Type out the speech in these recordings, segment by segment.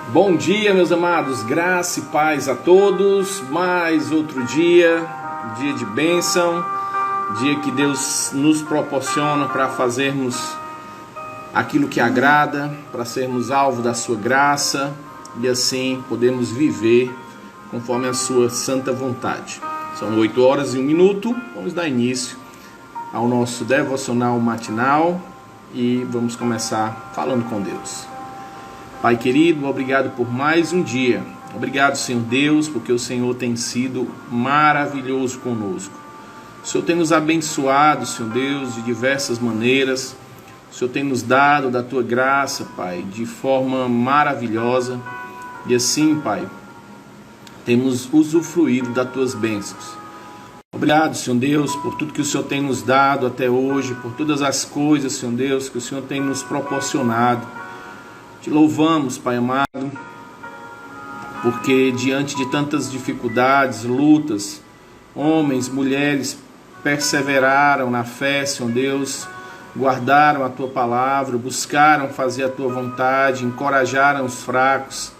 Bom dia, meus amados, graça e paz a todos. Mais outro dia de bênção, dia que Deus nos proporciona para fazermos aquilo que agrada, para sermos alvo da sua graça e assim podemos viver conforme a sua santa vontade. São 8 horas e 1 minuto, vamos dar início ao nosso devocional matinal e vamos começar falando com Deus. Pai querido, obrigado por mais um dia. Obrigado, Senhor Deus, porque o Senhor tem sido maravilhoso conosco. O Senhor tem nos abençoado, Senhor Deus, de diversas maneiras. O Senhor tem nos dado da Tua graça, Pai, de forma maravilhosa. E assim, Pai, temos usufruído das Tuas bênçãos. Obrigado, Senhor Deus, por tudo que o Senhor tem nos dado até hoje, por todas as coisas, Senhor Deus, que o Senhor tem nos proporcionado. Te louvamos, Pai amado, porque diante de tantas dificuldades, lutas, homens, mulheres perseveraram na fé, Senhor Deus, guardaram a Tua palavra, buscaram fazer a Tua vontade, encorajaram os fracos,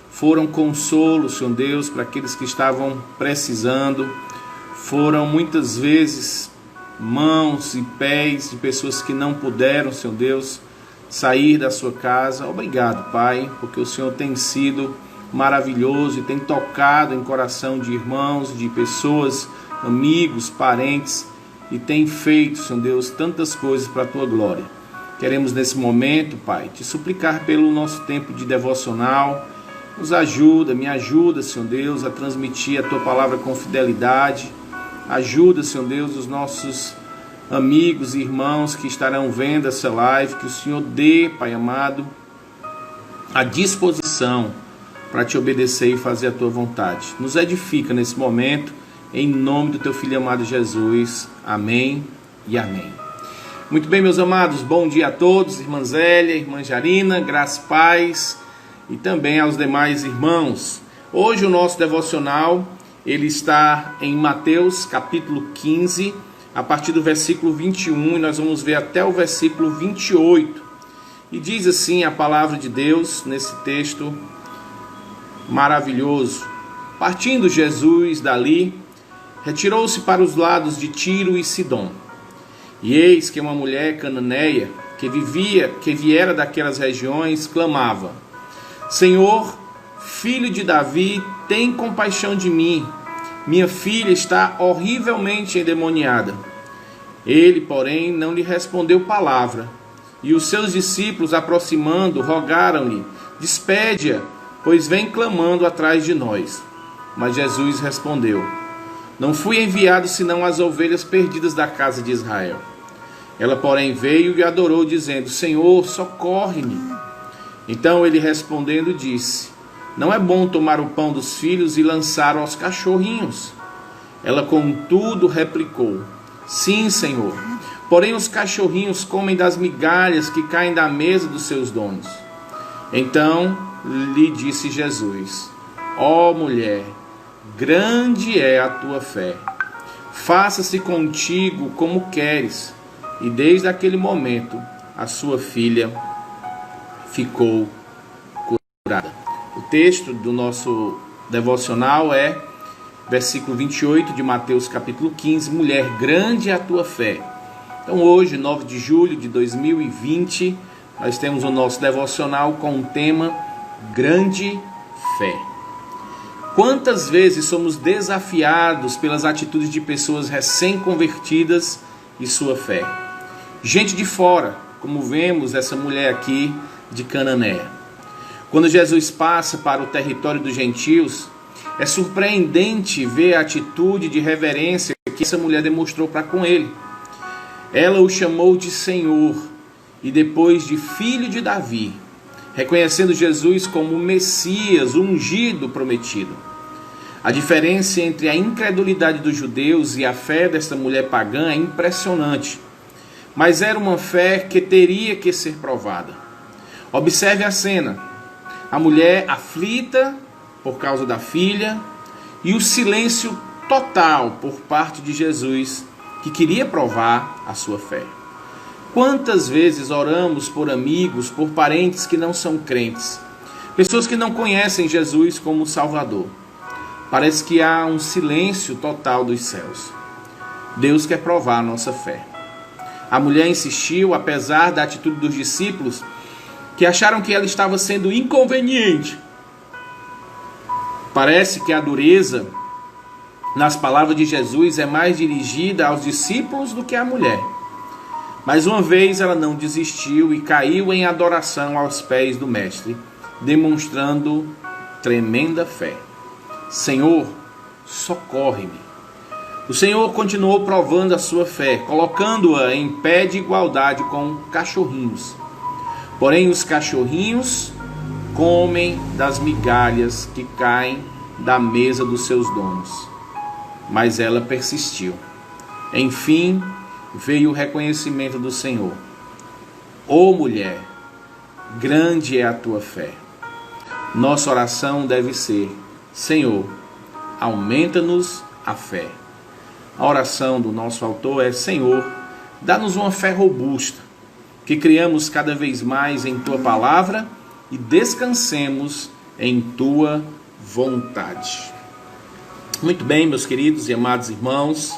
foram consolo, Senhor Deus, para aqueles que estavam precisando, foram muitas vezes mãos e pés de pessoas que não puderam, Senhor Deus, sair da sua casa. Obrigado, Pai, porque o Senhor tem sido maravilhoso e tem tocado em coração de irmãos, de pessoas, amigos, parentes e tem feito, Senhor Deus, tantas coisas para a Tua glória. Queremos nesse momento, Pai, te suplicar pelo nosso tempo de devocional. Nos ajuda, me ajuda, Senhor Deus, a transmitir a Tua palavra com fidelidade. Ajuda, Senhor Deus, os nossos amigos e irmãos que estarão vendo essa live, que o Senhor dê, Pai amado, a disposição para te obedecer e fazer a Tua vontade. Nos edifica nesse momento, em nome do Teu Filho amado Jesus. Amém e amém. Muito bem, meus amados, bom dia a todos, irmã Zélia, irmã Jarina, graça e paz, e também aos demais irmãos. Hoje o nosso devocional, ele está em Mateus capítulo 15, a partir do versículo 21, e nós vamos ver até o versículo 28. E diz assim a palavra de Deus nesse texto maravilhoso. Partindo Jesus dali, retirou-se para os lados de Tiro e Sidom. E eis que uma mulher cananeia, que viera daquelas regiões, clamava: Senhor, filho de Davi, tem compaixão de mim. Minha filha está horrivelmente endemoniada. Ele, porém, não lhe respondeu palavra. E os seus discípulos, aproximando, rogaram-lhe: Despede-a, pois vem clamando atrás de nós. Mas Jesus respondeu: Não fui enviado senão às ovelhas perdidas da casa de Israel. Ela, porém, veio e adorou, dizendo: Senhor, socorre-me. Então ele respondendo disse: Não é bom tomar o pão dos filhos e lançar aos cachorrinhos. Ela, contudo, replicou: Sim, Senhor, porém os cachorrinhos comem das migalhas que caem da mesa dos seus donos. Então lhe disse Jesus: Ó mulher, grande é a tua fé. Faça-se contigo como queres. E desde aquele momento a sua filha ficou curada. O texto do nosso devocional é versículo 28 de Mateus capítulo 15, mulher, grande é a tua fé. Então hoje, 9 de julho de 2020, nós temos o nosso devocional com o tema Grande Fé. Quantas vezes somos desafiados pelas atitudes de pessoas recém-convertidas e sua fé? Gente de fora, como vemos essa mulher aqui de Cananéia. Quando Jesus passa para o território dos gentios, é surpreendente ver a atitude de reverência que essa mulher demonstrou para com ele. Ela o chamou de Senhor e depois de filho de Davi, reconhecendo Jesus como o Messias, o ungido prometido. A diferença entre a incredulidade dos judeus e a fé desta mulher pagã é impressionante, mas era uma fé que teria que ser provada. Observe a cena. A mulher aflita por causa da filha e o silêncio total por parte de Jesus, que queria provar a sua fé. Quantas vezes oramos por amigos, por parentes que não são crentes, Pessoas que não conhecem Jesus como Salvador. Parece que há um silêncio total dos céus. Deus quer provar a nossa fé. A mulher insistiu, apesar da atitude dos discípulos, que acharam que ela estava sendo inconveniente. Parece que a dureza nas palavras de Jesus é mais dirigida aos discípulos do que à mulher. Mais uma vez ela não desistiu e caiu em adoração aos pés do Mestre, demonstrando tremenda fé. Senhor, socorre-me. O Senhor continuou provando a sua fé, colocando-a em pé de igualdade com cachorrinhos. Porém, os cachorrinhos comem das migalhas que caem da mesa dos seus donos. Mas ela persistiu. Enfim, veio o reconhecimento do Senhor. Ó mulher, grande é a tua fé. Nossa oração deve ser: Senhor, aumenta-nos a fé. A oração do nosso autor é: Senhor, dá-nos uma fé robusta, que criamos cada vez mais em tua palavra e descansemos em tua vontade. Muito bem, meus queridos e amados irmãos,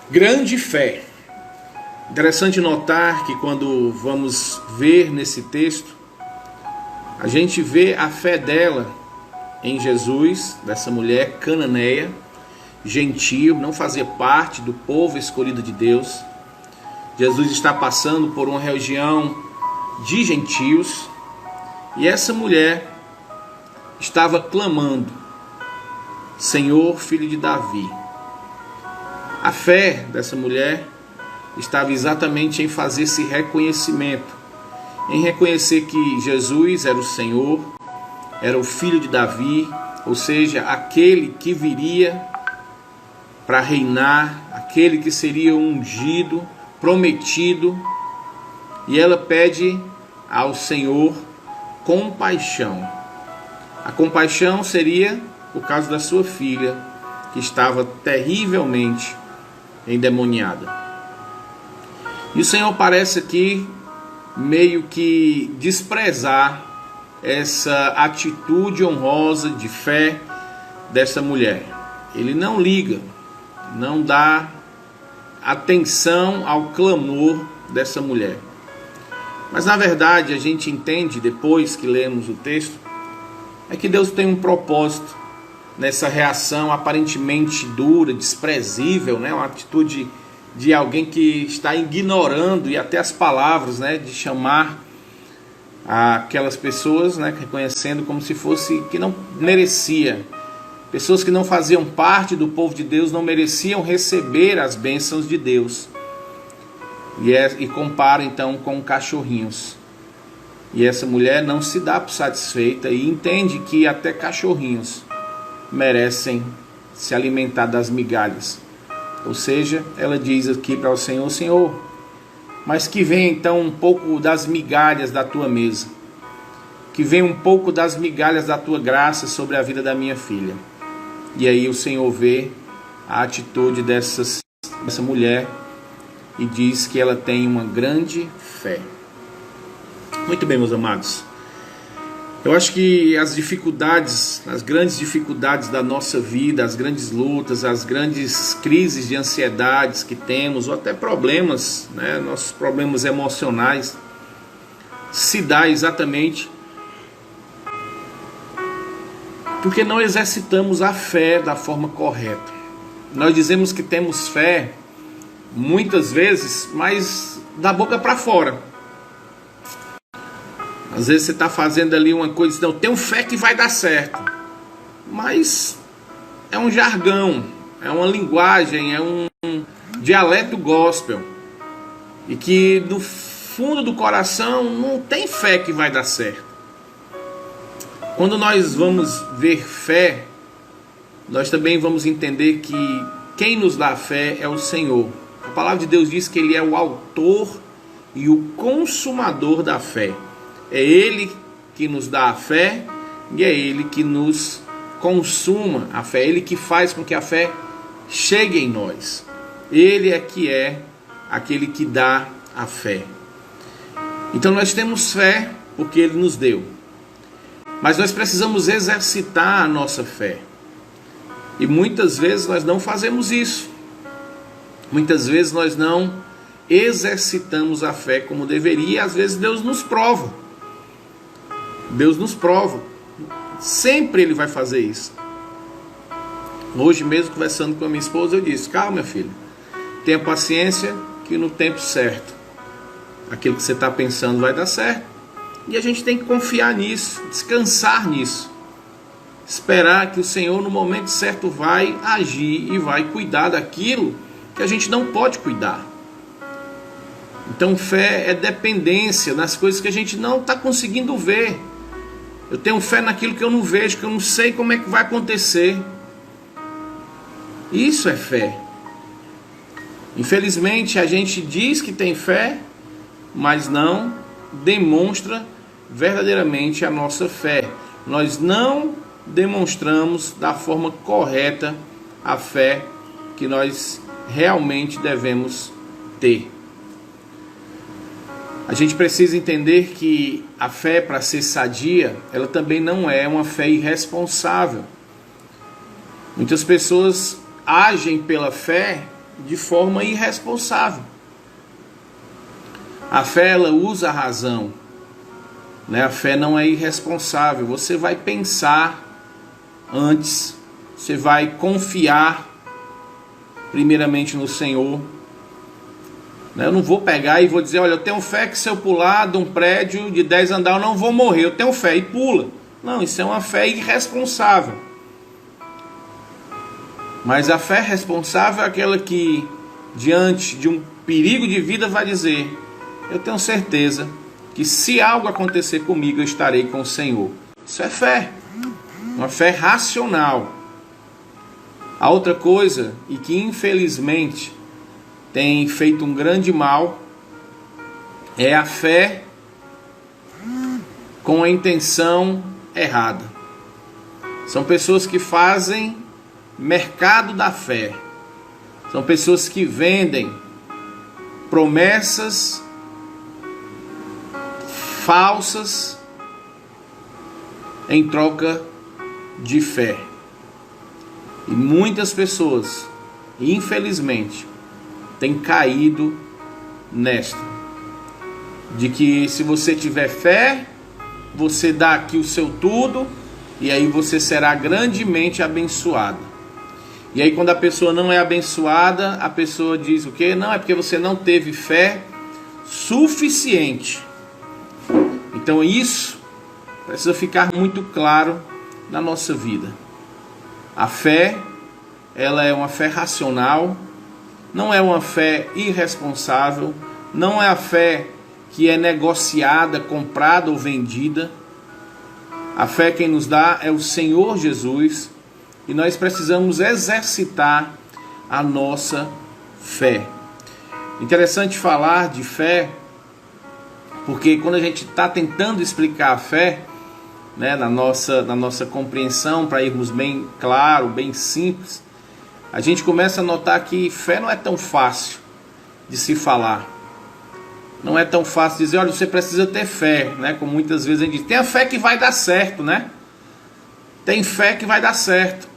grande fé. Interessante notar que quando vamos ver nesse texto, a gente vê a fé dela em Jesus, dessa mulher cananeia, gentil, não fazia parte do povo escolhido de Deus. Jesus está passando por uma região de gentios e essa mulher estava clamando: Senhor, filho de Davi. A fé dessa mulher estava exatamente em fazer esse reconhecimento, em reconhecer que Jesus era o Senhor, era o filho de Davi, ou seja, aquele que viria para reinar, aquele que seria ungido, prometido. E ela pede ao Senhor compaixão. A compaixão seria por causa da sua filha, que estava terrivelmente endemoniada. E o Senhor parece aqui meio que desprezar essa atitude honrosa de fé dessa mulher. Ele não liga, não dá atenção ao clamor dessa mulher. Mas na verdade a gente entende, depois que lemos o texto, é que Deus tem um propósito nessa reação aparentemente dura, desprezível, né? Uma atitude de alguém que está ignorando, e até as palavras, né, de chamar aquelas pessoas, né, reconhecendo como se fosse que não merecia. Pessoas que não faziam parte do povo de Deus não mereciam receber as bênçãos de Deus. E compara então com cachorrinhos. E essa mulher não se dá por satisfeita e entende que até cachorrinhos merecem se alimentar das migalhas. Ou seja, ela diz aqui para o Senhor: Senhor, mas que venha então um pouco das migalhas da tua mesa. Que venha um pouco das migalhas da tua graça sobre a vida da minha filha. E aí o Senhor vê a atitude dessa mulher e diz que ela tem uma grande fé. Muito bem, meus amados. Eu acho que as dificuldades, as grandes dificuldades da nossa vida, as grandes lutas, as grandes crises de ansiedades que temos, ou até problemas, né, nossos problemas emocionais, se dá exatamente porque não exercitamos a fé da forma correta. Nós dizemos que temos fé muitas vezes, mas da boca para fora. Às vezes você está fazendo ali uma coisa e diz: não, tenho fé que vai dar certo. Mas é um jargão, é uma linguagem, é um dialeto gospel. E que no fundo do coração não tem fé que vai dar certo. Quando nós vamos ver fé, nós também vamos entender que quem nos dá fé é o Senhor. A palavra de Deus diz que Ele é o autor e o consumador da fé. É Ele que nos dá a fé e é Ele que nos consuma a fé. É Ele que faz com que a fé chegue em nós. Ele é que é aquele que dá a fé. Então nós temos fé porque Ele nos deu. Mas nós precisamos exercitar a nossa fé. E muitas vezes nós não fazemos isso. Muitas vezes nós não exercitamos a fé como deveria, e às vezes Deus nos prova. Deus nos prova. Sempre Ele vai fazer isso. Hoje mesmo, conversando com a minha esposa, eu disse: calma, minha filha, tenha paciência que no tempo certo aquilo que você está pensando vai dar certo. E a gente tem que confiar nisso, descansar nisso, esperar que o Senhor no momento certo vai agir e vai cuidar daquilo que a gente não pode cuidar. Então fé é dependência nas coisas que a gente não está conseguindo ver. Eu tenho fé naquilo que eu não vejo, que eu não sei como é que vai acontecer. Isso é fé. Infelizmente a gente diz que tem fé, mas não demonstra verdadeiramente a nossa fé. Nós não demonstramos da forma correta a fé que nós realmente devemos ter. A gente precisa entender que a fé, para ser sadia, ela também não é uma fé irresponsável. Muitas pessoas agem pela fé de forma irresponsável. A fé, ela usa a razão, né? A fé não é irresponsável. Você vai pensar antes, você vai confiar primeiramente no Senhor. Eu não vou pegar e vou dizer: olha, eu tenho fé que se eu pular de um prédio de 10 andares eu não vou morrer, eu tenho fé, e pula. Não, isso é uma fé irresponsável. Mas a fé responsável é aquela que, diante de um perigo de vida, vai dizer: eu tenho certeza que se algo acontecer comigo, eu estarei com o Senhor. Isso é fé, uma fé racional. A outra coisa, e que infelizmente tem feito um grande mal, é a fé com a intenção errada. São pessoas que fazem mercado da fé. São pessoas que vendem promessas falsas em troca de fé. E muitas pessoas, infelizmente, têm caído nesta, de que se você tiver fé, você dá aqui o seu tudo, e aí você será grandemente abençoado. E aí quando a pessoa não é abençoada, a pessoa diz o quê? Não, é porque você não teve fé suficiente. Então isso precisa ficar muito claro na nossa vida. A fé, ela é uma fé racional, não é uma fé irresponsável, não é a fé que é negociada, comprada ou vendida. A fé quem nos dá é o Senhor Jesus, e nós precisamos exercitar a nossa fé. Interessante falar de fé, porque quando a gente está tentando explicar a fé, né, na nossa compreensão, para irmos bem claro, bem simples, a gente começa a notar que fé não é tão fácil de se falar. Não é tão fácil dizer: olha, você precisa ter fé, né? Como muitas vezes a gente diz: tem a fé que vai dar certo, né? Tem fé que vai dar certo.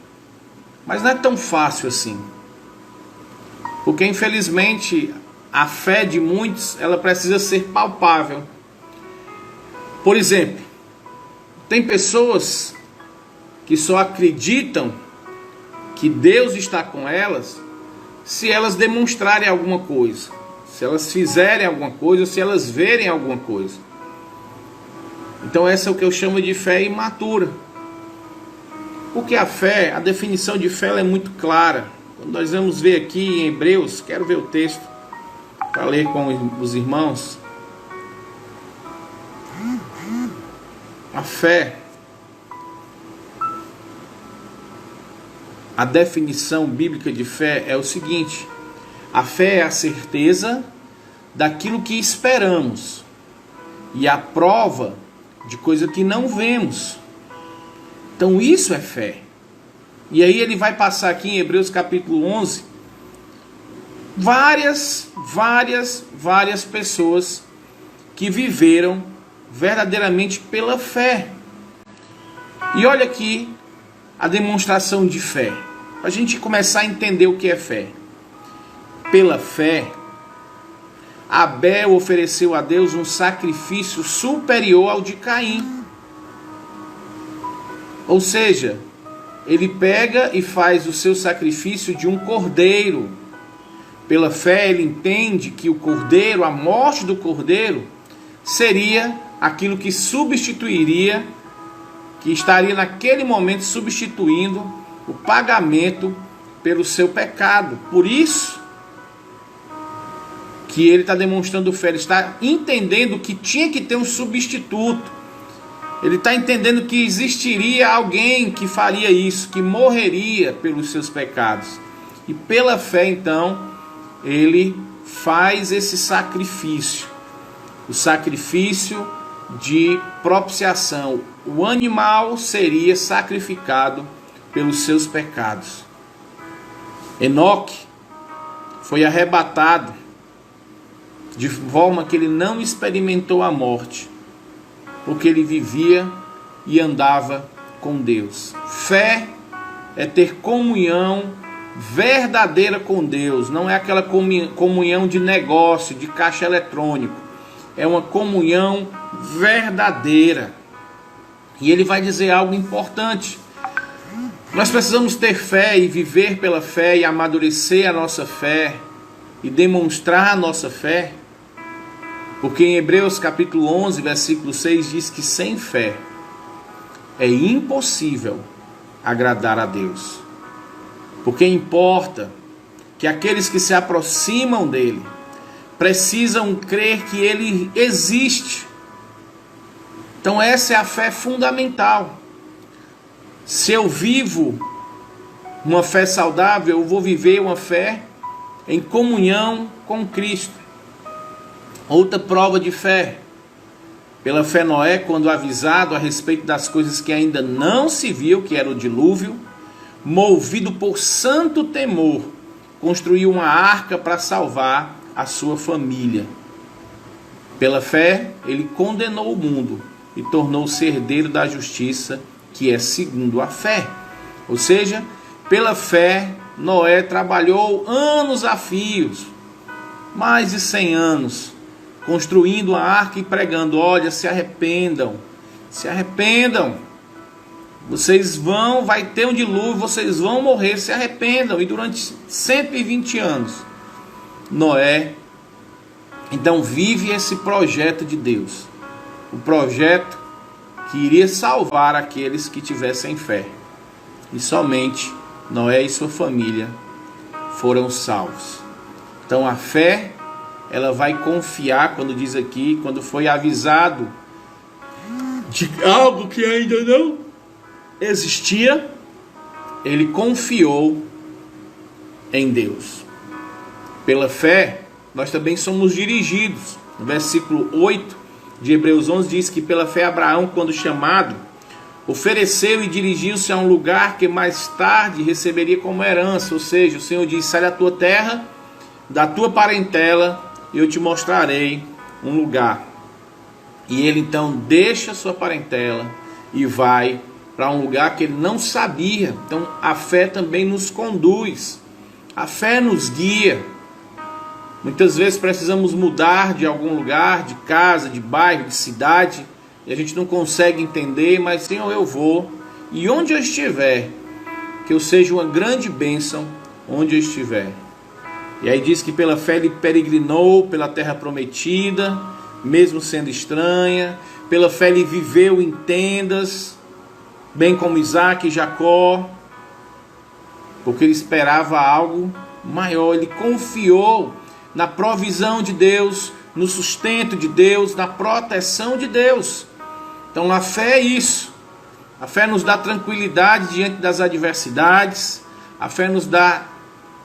Mas não é tão fácil assim. Porque infelizmente a fé de muitos, ela precisa ser palpável. Por exemplo, tem pessoas que só acreditam que Deus está com elas se elas demonstrarem alguma coisa, se elas fizerem alguma coisa, ou se elas verem alguma coisa. Então essa é o que eu chamo de fé imatura. Porque a fé, a definição de fé, ela é muito clara. Quando nós vamos ver aqui em Hebreus, quero ver o texto para ler com os irmãos. A fé, a definição bíblica de fé é o seguinte: a fé é a certeza daquilo que esperamos e a prova de coisa que não vemos. Então isso é fé. E aí ele vai passar aqui em Hebreus capítulo 11 várias pessoas que viveram verdadeiramente pela fé. E olha aqui a demonstração de fé, para a gente começar a entender o que é fé. Pela fé, Abel ofereceu a Deus um sacrifício superior ao de Caim. Ou seja, ele pega e faz o seu sacrifício de um cordeiro. Pela fé ele entende que o cordeiro, a morte do cordeiro, seria aquilo que substituiria, que estaria naquele momento substituindo o pagamento pelo seu pecado. Por isso que ele está demonstrando fé, ele está entendendo que tinha que ter um substituto. Ele está entendendo que existiria alguém que faria isso, que morreria pelos seus pecados. E pela fé, então, ele faz esse sacrifício. O sacrifício de propiciação. O animal seria sacrificado pelos seus pecados. Enoque foi arrebatado de forma que ele não experimentou a morte, porque ele vivia e andava com Deus. Fé é ter comunhão verdadeira com Deus, não é aquela comunhão de negócio, de caixa eletrônico. É uma comunhão verdadeira. E ele vai dizer algo importante. Nós precisamos ter fé e viver pela fé e amadurecer a nossa fé e demonstrar a nossa fé. Porque em Hebreus capítulo 11, versículo 6 diz que sem fé é impossível agradar a Deus. Porque importa que aqueles que se aproximam dele precisam crer que ele existe. Então essa é a fé fundamental. Se eu vivo uma fé saudável, eu vou viver uma fé em comunhão com Cristo. Outra prova de fé. Pela fé Noé, quando avisado a respeito das coisas que ainda não se viu, que era o dilúvio, movido por santo temor, construiu uma arca para salvar a sua família. Pela fé, ele condenou o mundo e tornou-se herdeiro da justiça, que é segundo a fé. Ou seja, pela fé, Noé trabalhou anos a fios, mais de 100 anos, construindo a arca e pregando: olha, se arrependam, vai ter um dilúvio, vocês vão morrer, se arrependam. E durante 120 anos, Noé, então, vive esse projeto de Deus, o projeto que iria salvar aqueles que tivessem fé. E somente Noé e sua família foram salvos. Então a fé, ela vai confiar, quando diz aqui, quando foi avisado de algo que ainda não existia, ele confiou em Deus. Pela fé, nós também somos dirigidos. No versículo 8 de Hebreus 11 diz que pela fé Abraão, quando chamado, ofereceu e dirigiu-se a um lugar que mais tarde receberia como herança. Ou seja, o Senhor diz: sai da tua terra, da tua parentela, e eu te mostrarei um lugar. E ele então deixa a sua parentela e vai para um lugar que ele não sabia. Então a fé também nos conduz, a fé nos guia. Muitas vezes precisamos mudar de algum lugar, de casa, de bairro, de cidade, e a gente não consegue entender, mas Senhor, eu vou, e onde eu estiver, que eu seja uma grande bênção onde eu estiver. E aí diz que pela fé ele peregrinou pela terra prometida, mesmo sendo estranha. Pela fé ele viveu em tendas, bem como Isaac e Jacó, porque ele esperava algo maior. Ele confiou na provisão de Deus, no sustento de Deus, na proteção de Deus. Então a fé é isso. A fé nos dá tranquilidade diante das adversidades. A fé nos dá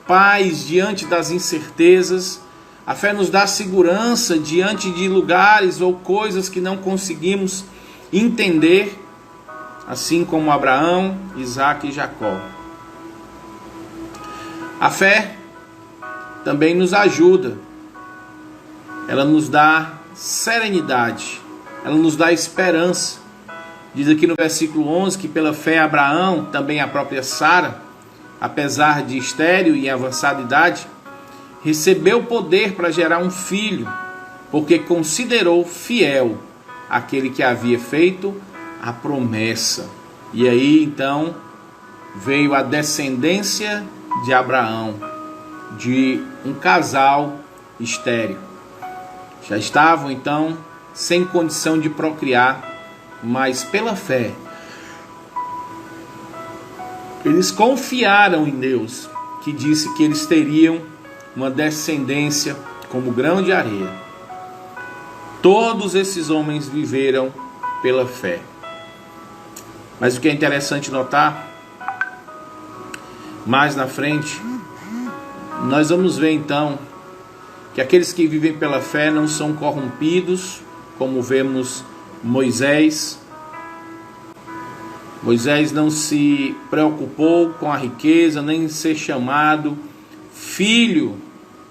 paz diante das incertezas. A fé nos dá segurança diante de lugares ou coisas que não conseguimos entender, assim como Abraão, Isaac e Jacó. A fé também nos ajuda. Ela nos dá serenidade, ela nos dá esperança Diz aqui no versículo 11 que pela fé Abraão, também a própria Sara, apesar de estéril e em avançada idade, recebeu poder para gerar um filho, porque considerou fiel aquele que havia feito a promessa. E aí então veio a descendência de Abraão, de um casal estéril. Já estavam então sem condição de procriar, mas pela fé eles confiaram em Deus, que disse que eles teriam uma descendência como grão de areia. Todos esses homens viveram pela fé. Mas o que é interessante notar, mais na frente, nós vamos ver então que aqueles que vivem pela fé não são corrompidos, como vemos Moisés. Moisés não se preocupou com a riqueza, nem em ser chamado filho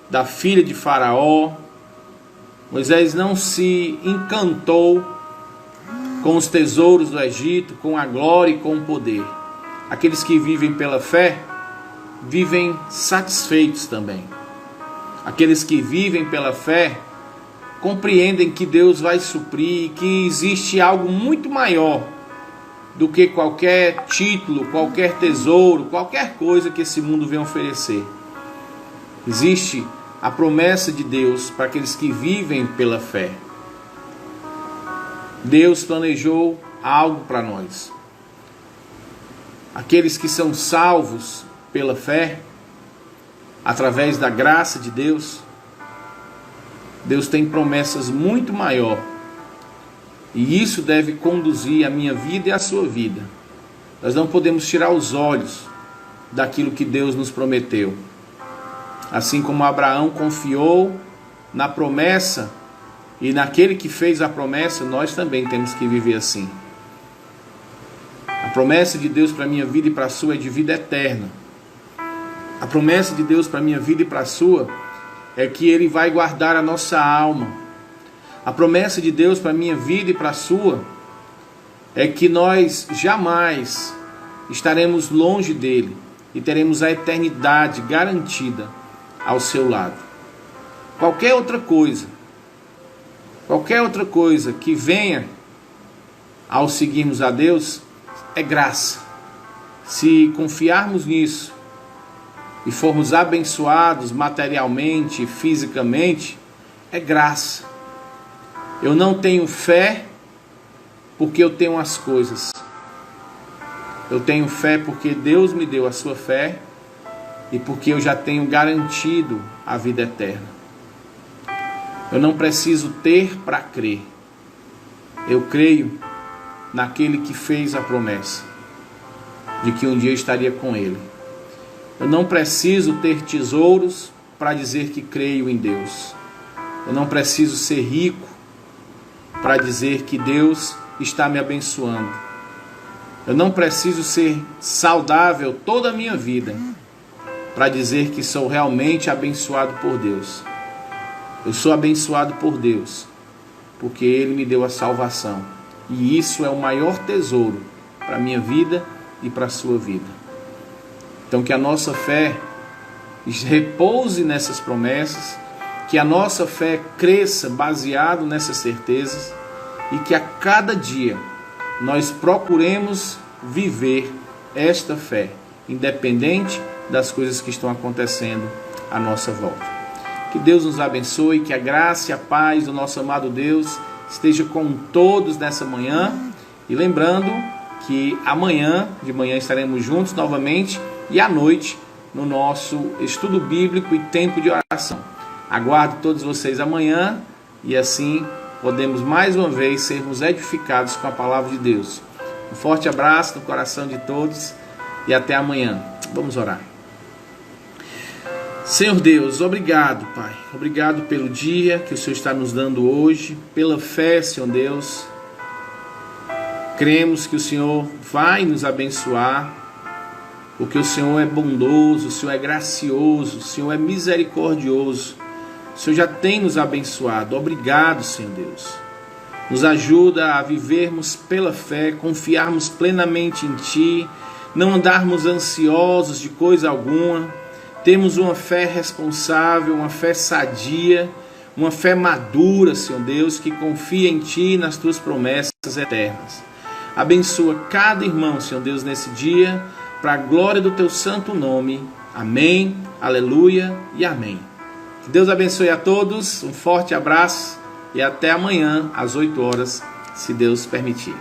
da filha de Faraó. Moisés não se encantou com os tesouros do Egito, com a glória e com o poder. Aqueles que vivem pela fé vivem satisfeitos também. Aqueles que vivem pela fé compreendem que Deus vai suprir, que existe algo muito maior do que qualquer título, qualquer tesouro, qualquer coisa que esse mundo venha oferecer. Existe a promessa de Deus para aqueles que vivem pela fé. Deus planejou algo para nós. Aqueles que são salvos pela fé, através da graça de Deus, Deus tem promessas muito maior. E isso deve conduzir a minha vida e a sua vida. Nós não podemos tirar os olhos daquilo que Deus nos prometeu. Assim como Abraão confiou na promessa e naquele que fez a promessa, nós também temos que viver assim. A promessa de Deus para a minha vida e para a sua é de vida eterna. A promessa de Deus para a minha vida e para a sua é que Ele vai guardar a nossa alma. A promessa de Deus para a minha vida e para a sua é que nós jamais estaremos longe dEle e teremos a eternidade garantida ao seu lado. Qualquer outra coisa que venha ao seguirmos a Deus é graça. Se confiarmos nisso e formos abençoados materialmente, fisicamente, é graça. Eu não tenho fé porque eu tenho as coisas. Eu tenho fé porque Deus me deu a sua fé e porque eu já tenho garantido a vida eterna. Eu não preciso ter para crer. Eu creio naquele que fez a promessa de que um dia eu estaria com Ele. Eu não preciso ter tesouros para dizer que creio em Deus. Eu não preciso ser rico para dizer que Deus está me abençoando. Eu não preciso ser saudável toda a minha vida para dizer que sou realmente abençoado por Deus. Eu sou abençoado por Deus porque Ele me deu a salvação. E isso é o maior tesouro para a minha vida e para a sua vida. Então que a nossa fé repouse nessas promessas, que a nossa fé cresça baseado nessas certezas e que a cada dia nós procuremos viver esta fé, independente das coisas que estão acontecendo à nossa volta. Que Deus nos abençoe, que a graça e a paz do nosso amado Deus esteja com todos nessa manhã. E lembrando que amanhã, de manhã, estaremos juntos novamente e à noite no nosso estudo bíblico e tempo de oração. Aguardo todos vocês amanhã e assim podemos mais uma vez sermos edificados com a palavra de Deus. Um forte abraço no coração de todos e até amanhã. Vamos orar. Senhor Deus, obrigado, Pai. Obrigado pelo dia que o Senhor está nos dando hoje, pela fé, Senhor Deus. Cremos que o Senhor vai nos abençoar, porque o Senhor é bondoso, o Senhor é gracioso, o Senhor é misericordioso. O Senhor já tem nos abençoado. Obrigado, Senhor Deus. Nos ajuda a vivermos pela fé, confiarmos plenamente em Ti, não andarmos ansiosos de coisa alguma, termos uma fé responsável, uma fé sadia, uma fé madura, Senhor Deus, que confia em Ti e nas Tuas promessas eternas. Abençoa cada irmão, Senhor Deus, nesse dia, para a glória do Teu santo nome. Amém, aleluia e amém. Que Deus abençoe a todos, um forte abraço e até amanhã às 8 horas, se Deus permitir.